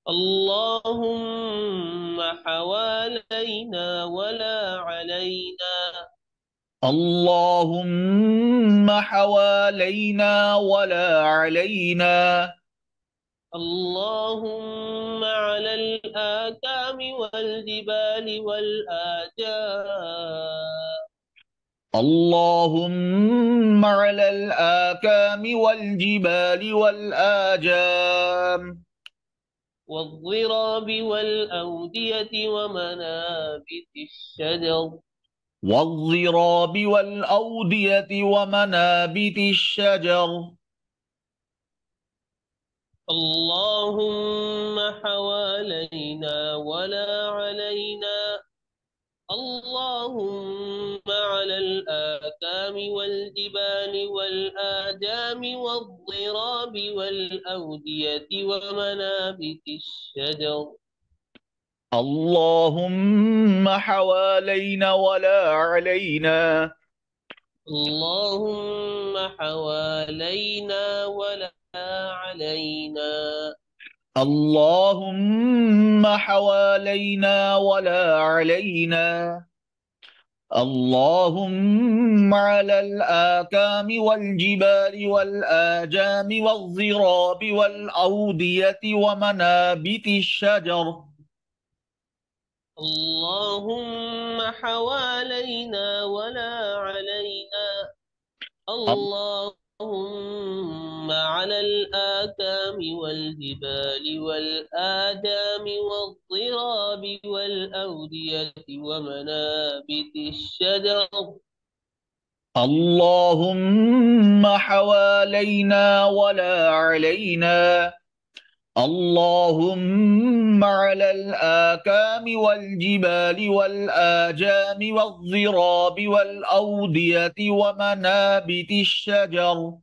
اللهم حوالينا ولا علينا. اللهم حوالينا ولا علينا. اللهم على الآكام والجبال والآجام اللهم على الآكام والجبال والآجام والضراب والأودية ومنابت الشجر. والضراب والأودية ومنابت الشجر. اللهم حوالينا ولا علينا. اللهم على الآكام والجبال والآجام والضراب والأودية ومنابت الشجر. اللهم حوالينا ولا علينا. اللهم حوالينا ولا علينا. اللهم حوالينا ولا علينا. اللهم على الآكام والجبال والآجام والضراب والأودية ومنابت الشجر. اللهم حوالينا ولا علينا. اللهم على الآكام والجبال والآدام والضراب والأودية ومنابت الشجر. اللهم حوالينا ولا علينا. اللهم على الآكام والجبال والآجام والضراب والأودية ومنابت الشجر.